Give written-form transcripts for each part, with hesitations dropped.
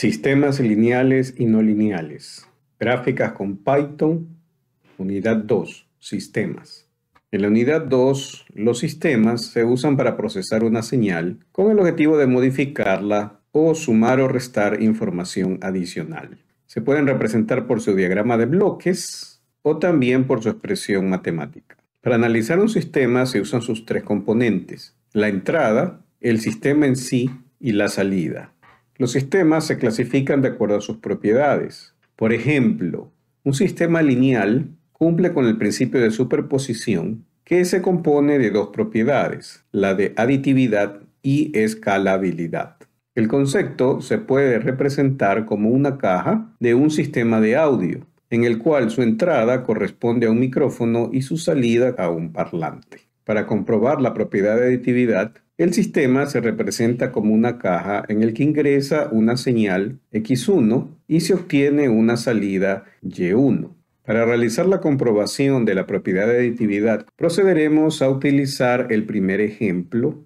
Sistemas lineales y no lineales. Gráficas con Python. Unidad 2. Sistemas. En la unidad 2, los sistemas se usan para procesar una señal con el objetivo de modificarla o sumar o restar información adicional. Se pueden representar por su diagrama de bloques o también por su expresión matemática. Para analizar un sistema se usan sus tres componentes: la entrada, el sistema en sí y la salida. Los sistemas se clasifican de acuerdo a sus propiedades. Por ejemplo, un sistema lineal cumple con el principio de superposición, que se compone de dos propiedades, la de aditividad y escalabilidad. El concepto se puede representar como una caja de un sistema de audio, en el cual su entrada corresponde a un micrófono y su salida a un parlante. Para comprobar la propiedad de aditividad, el sistema se representa como una caja en el que ingresa una señal X1 y se obtiene una salida Y1. Para realizar la comprobación de la propiedad de aditividad, procederemos a utilizar el primer ejemplo.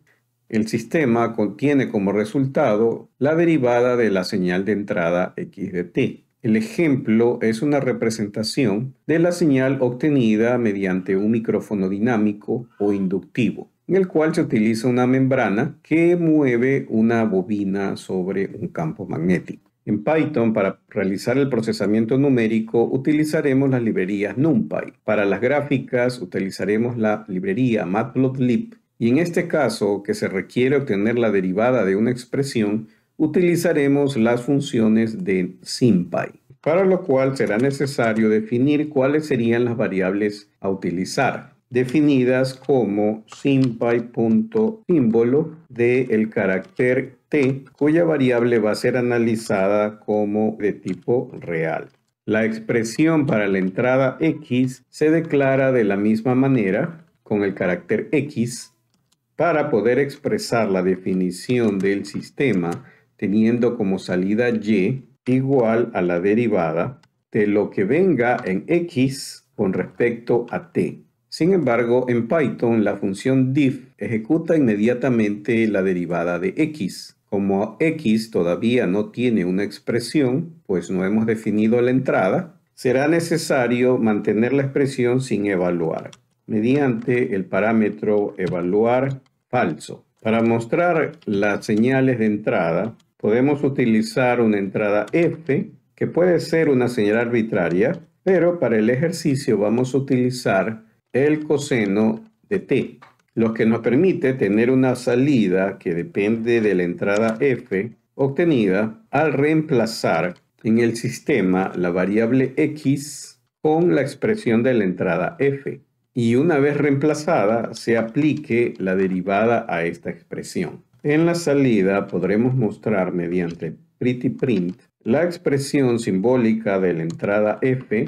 El sistema contiene como resultado la derivada de la señal de entrada X de t. El ejemplo es una representación de la señal obtenida mediante un micrófono dinámico o inductivo, en el cual se utiliza una membrana que mueve una bobina sobre un campo magnético. En Python, para realizar el procesamiento numérico, utilizaremos las librerías NumPy. Para las gráficas, utilizaremos la librería Matplotlib. Y en este caso, que se requiere obtener la derivada de una expresión, utilizaremos las funciones de SymPy, para lo cual será necesario definir cuáles serían las variables a utilizar, definidas como SymPy.símbolo del carácter t, cuya variable va a ser analizada como de tipo real. La expresión para la entrada x se declara de la misma manera con el carácter x para poder expresar la definición del sistema teniendo como salida y igual a la derivada de lo que venga en x con respecto a t. Sin embargo, en Python la función diff ejecuta inmediatamente la derivada de x. Como x todavía no tiene una expresión, pues no hemos definido la entrada, será necesario mantener la expresión sin evaluar, mediante el parámetro evaluar falso. Para mostrar las señales de entrada, podemos utilizar una entrada f, que puede ser una señal arbitraria, pero para el ejercicio vamos a utilizar el coseno de t, lo que nos permite tener una salida que depende de la entrada f obtenida al reemplazar en el sistema la variable x con la expresión de la entrada f. Y una vez reemplazada, se aplique la derivada a esta expresión. En la salida podremos mostrar mediante prettyprint la expresión simbólica de la entrada f,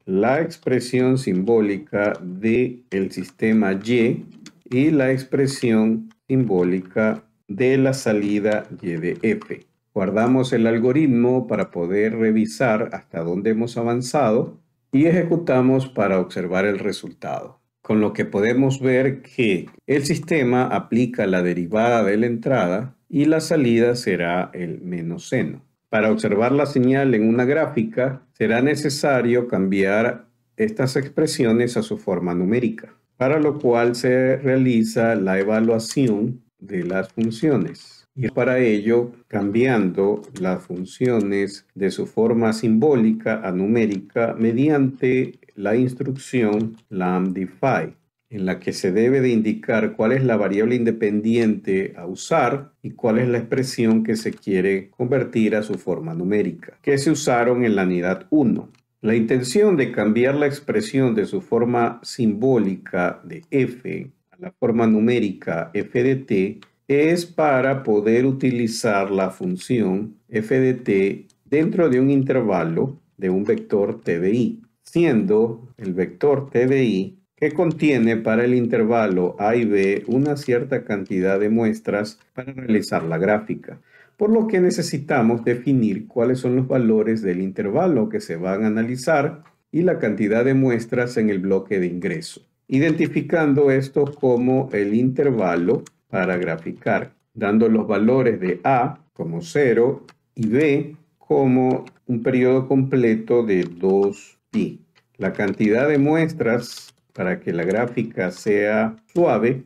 la expresión simbólica del sistema y la expresión simbólica de la salida y de f. Guardamos el algoritmo para poder revisar hasta dónde hemos avanzado y ejecutamos para observar el resultado, con lo que podemos ver que el sistema aplica la derivada de la entrada y la salida será el menos seno. Para observar la señal en una gráfica, será necesario cambiar estas expresiones a su forma numérica, para lo cual se realiza la evaluación de las funciones. Y para ello, cambiando las funciones de su forma simbólica a numérica mediante la instrucción lambdify, en la que se debe de indicar cuál es la variable independiente a usar y cuál es la expresión que se quiere convertir a su forma numérica, que se usaron en la unidad 1. La intención de cambiar la expresión de su forma simbólica de f a la forma numérica f de t es para poder utilizar la función f de t dentro de un intervalo de un vector t de i, siendo el vector t de i que contiene para el intervalo a y b una cierta cantidad de muestras para realizar la gráfica, por lo que necesitamos definir cuáles son los valores del intervalo que se van a analizar y la cantidad de muestras en el bloque de ingreso, identificando esto como el intervalo para graficar, dando los valores de a como 0 y b como un periodo completo de 2pi. La cantidad de muestras para que la gráfica sea suave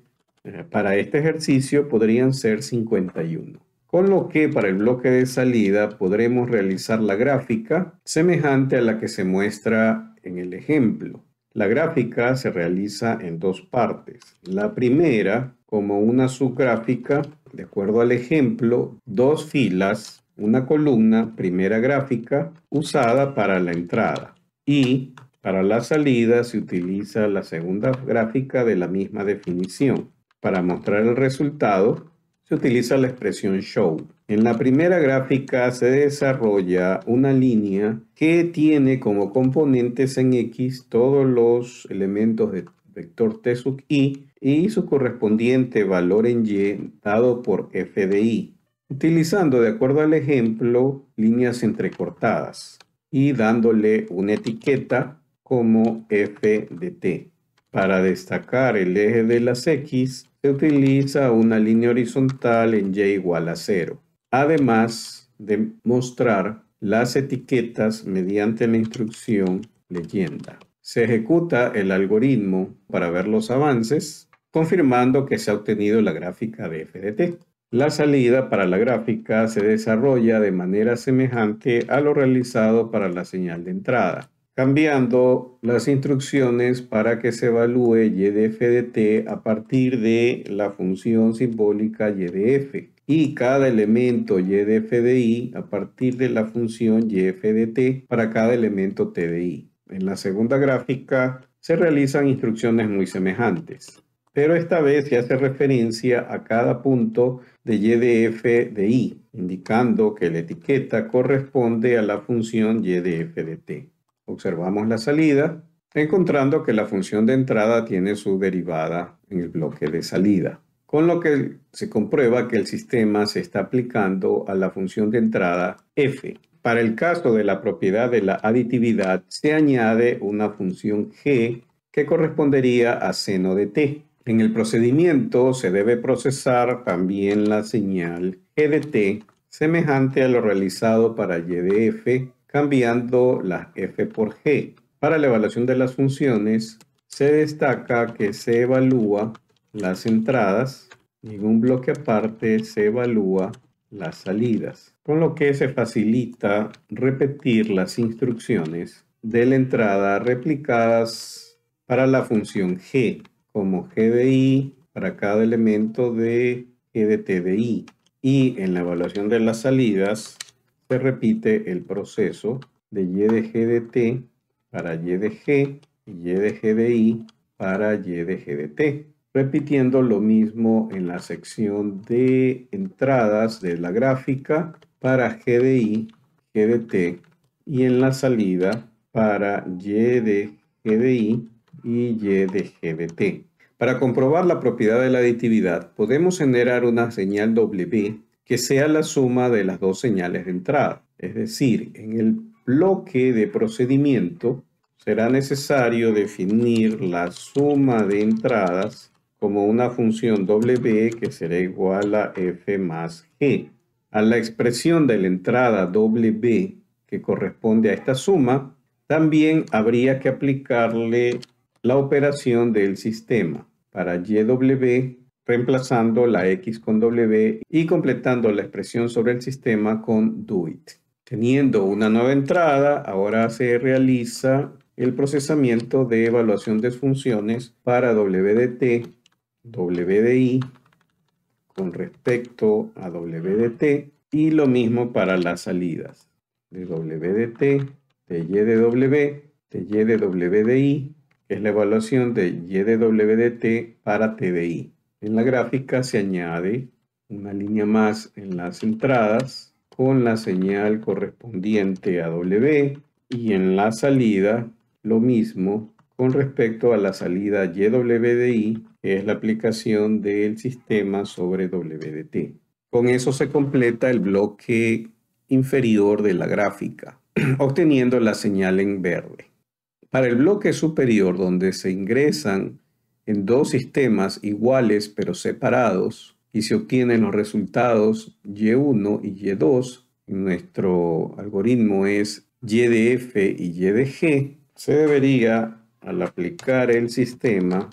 para este ejercicio podrían ser 51. Con lo que para el bloque de salida podremos realizar la gráfica semejante a la que se muestra en el ejemplo. La gráfica se realiza en dos partes. La primera, como una subgráfica, de acuerdo al ejemplo, dos filas, una columna, primera gráfica, usada para la entrada. Y para la salida se utiliza la segunda gráfica de la misma definición. Para mostrar el resultado, se utiliza la expresión show. En la primera gráfica se desarrolla una línea que tiene como componentes en X todos los elementos del vector t sub i y su correspondiente valor en Y dado por f de i, utilizando de acuerdo al ejemplo líneas entrecortadas y dándole una etiqueta como f de t. Para destacar el eje de las X, se utiliza una línea horizontal en Y igual a 0. Además de mostrar las etiquetas mediante la instrucción leyenda. Se ejecuta el algoritmo para ver los avances, confirmando que se ha obtenido la gráfica de f de t. La salida para la gráfica se desarrolla de manera semejante a lo realizado para la señal de entrada, cambiando las instrucciones para que se evalúe y de f de t a partir de la función simbólica y de f y cada elemento y de f de i a partir de la función y f de t para cada elemento t de i. En la segunda gráfica se realizan instrucciones muy semejantes, pero esta vez se hace referencia a cada punto de y de f de i, indicando que la etiqueta corresponde a la función y de f de t. Observamos la salida, encontrando que la función de entrada tiene su derivada en el bloque de salida, con lo que se comprueba que el sistema se está aplicando a la función de entrada f. Para el caso de la propiedad de la aditividad, se añade una función g que correspondería a seno de t. En el procedimiento se debe procesar también la señal g de t, semejante a lo realizado para y de f, cambiando la f por g. Para la evaluación de las funciones, se destaca que se evalúa las entradas y en un bloque aparte se evalúa las salidas, con lo que se facilita repetir las instrucciones de la entrada replicadas para la función g, como g de i para cada elemento de g de t de i. Y en la evaluación de las salidas se repite el proceso de y de g de t para y de g y y de g de i para y de g de t, repitiendo lo mismo en la sección de entradas de la gráfica para g de i, g de t y en la salida para y de g de i y y de g de t. Para comprobar la propiedad de la aditividad, podemos generar una señal W que sea la suma de las dos señales de entrada. Es decir, en el bloque de procedimiento será necesario definir la suma de entradas como una función W que será igual a f más g. A la expresión de la entrada W que corresponde a esta suma, también habría que aplicarle la operación del sistema para YW, reemplazando la X con W y completando la expresión sobre el sistema con DOIT. Teniendo una nueva entrada, ahora se realiza el procesamiento de evaluación de funciones para W de t, W de i con respecto a W de t y lo mismo para las salidas de W de t, de Y de W, de Y de W de i, que es la evaluación de y de w de t para t de i. En la gráfica se añade una línea más en las entradas con la señal correspondiente a w y en la salida lo mismo con respecto a la salida YW de i, que es la aplicación del sistema sobre W de t. Con eso se completa el bloque inferior de la gráfica, obteniendo la señal en verde. Para el bloque superior, donde se ingresan en dos sistemas iguales pero separados y se obtienen los resultados Y1 y Y2, en nuestro algoritmo es y de f y y de g, se debería, al aplicar el sistema,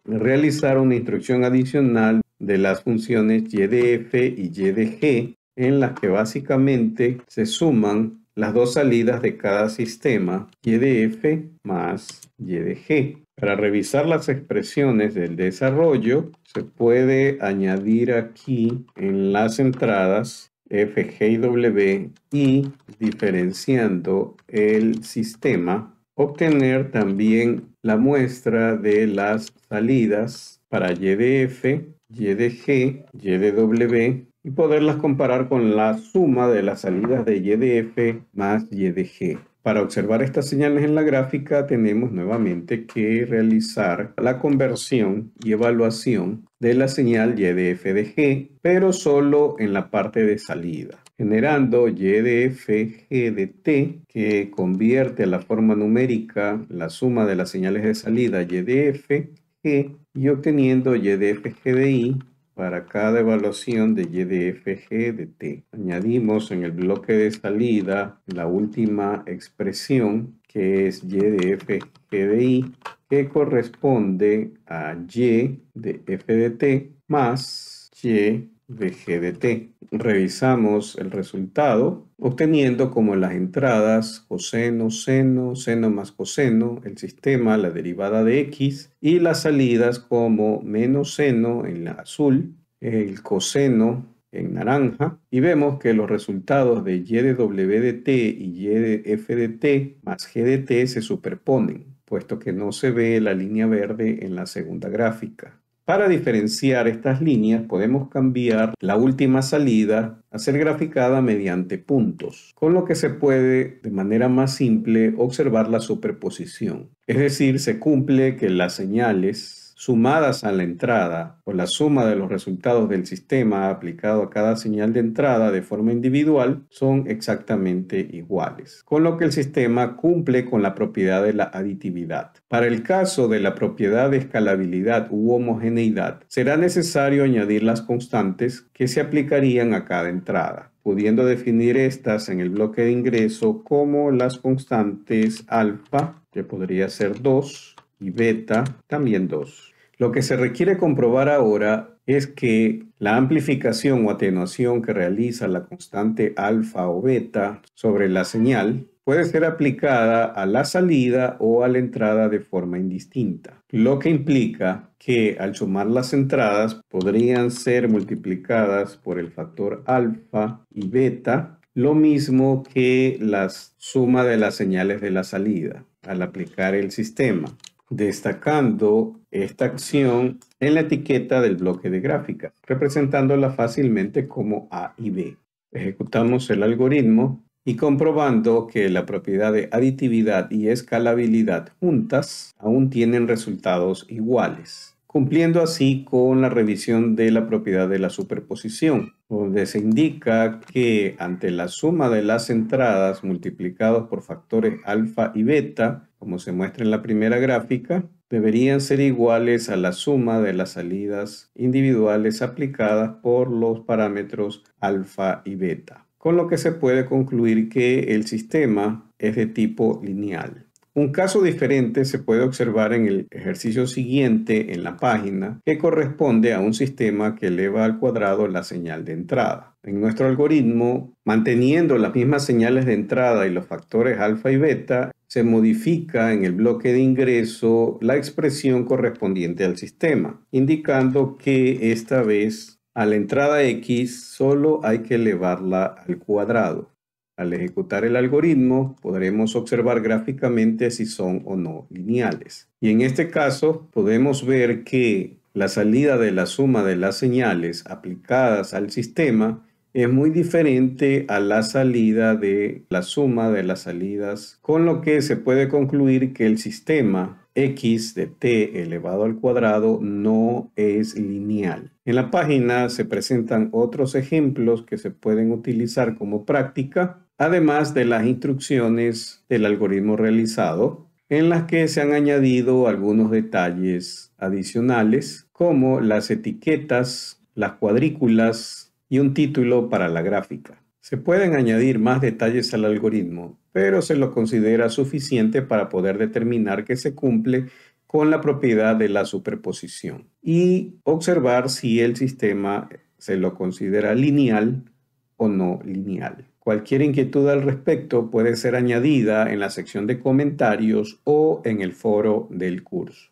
realizar una instrucción adicional de las funciones y de f y y de g, en las que básicamente se suman las dos salidas de cada sistema, y de f más y de g. Para revisar las expresiones del desarrollo, se puede añadir aquí en las entradas f, g y w, y diferenciando el sistema, obtener también la muestra de las salidas para y de f, y de g, y de w, y poderlas comparar con la suma de las salidas de y de f más y de g. Para observar estas señales en la gráfica tenemos nuevamente que realizar la conversión y evaluación de la señal y de f de g, pero solo en la parte de salida, generando y de f g de t, que convierte a la forma numérica la suma de las señales de salida y de f g, y obteniendo y de f g de i para cada evaluación de y de f g de t. Añadimos en el bloque de salida la última expresión, que es y de f g de i, que corresponde a y de f de t más y de g de t. Revisamos el resultado, obteniendo como las entradas coseno, seno, seno más coseno, el sistema, la derivada de x, y las salidas como menos seno en la azul, el coseno en naranja, y vemos que los resultados de y de w de t y y de f de t más g de t se superponen, puesto que no se ve la línea verde en la segunda gráfica. Para diferenciar estas líneas podemos cambiar la última salida a ser graficada mediante puntos, con lo que se puede de manera más simple observar la superposición. Es decir, se cumple que las señales sumadas a la entrada o la suma de los resultados del sistema aplicado a cada señal de entrada de forma individual son exactamente iguales, con lo que el sistema cumple con la propiedad de la aditividad. Para el caso de la propiedad de escalabilidad u homogeneidad, será necesario añadir las constantes que se aplicarían a cada entrada, pudiendo definir estas en el bloque de ingreso como las constantes alfa, que podría ser 2, y beta, también 2. Lo que se requiere comprobar ahora es que la amplificación o atenuación que realiza la constante alfa o beta sobre la señal puede ser aplicada a la salida o a la entrada de forma indistinta, lo que implica que al sumar las entradas podrían ser multiplicadas por el factor alfa y beta, lo mismo que la suma de las señales de la salida al aplicar el sistema, destacando esta acción en la etiqueta del bloque de gráficas, representándola fácilmente como A y B. Ejecutamos el algoritmo y comprobando que la propiedad de aditividad y escalabilidad juntas aún tienen resultados iguales, cumpliendo así con la revisión de la propiedad de la superposición, donde se indica que ante la suma de las entradas multiplicados por factores alfa y beta, como se muestra en la primera gráfica, deberían ser iguales a la suma de las salidas individuales aplicadas por los parámetros alfa y beta, con lo que se puede concluir que el sistema es de tipo lineal. Un caso diferente se puede observar en el ejercicio siguiente en la página, que corresponde a un sistema que eleva al cuadrado la señal de entrada. En nuestro algoritmo, manteniendo las mismas señales de entrada y los factores alfa y beta, se modifica en el bloque de ingreso la expresión correspondiente al sistema, indicando que esta vez a la entrada x solo hay que elevarla al cuadrado. Al ejecutar el algoritmo, podremos observar gráficamente si son o no lineales. Y en este caso, podemos ver que la salida de la suma de las señales aplicadas al sistema es muy diferente a la salida de la suma de las salidas, con lo que se puede concluir que el sistema x de t elevado al cuadrado no es lineal. En la página se presentan otros ejemplos que se pueden utilizar como práctica, además de las instrucciones del algoritmo realizado, en las que se han añadido algunos detalles adicionales, como las etiquetas, las cuadrículas y un título para la gráfica. Se pueden añadir más detalles al algoritmo, pero se lo considera suficiente para poder determinar que se cumple con la propiedad de la superposición y observar si el sistema se lo considera lineal o no lineal. Cualquier inquietud al respecto puede ser añadida en la sección de comentarios o en el foro del curso.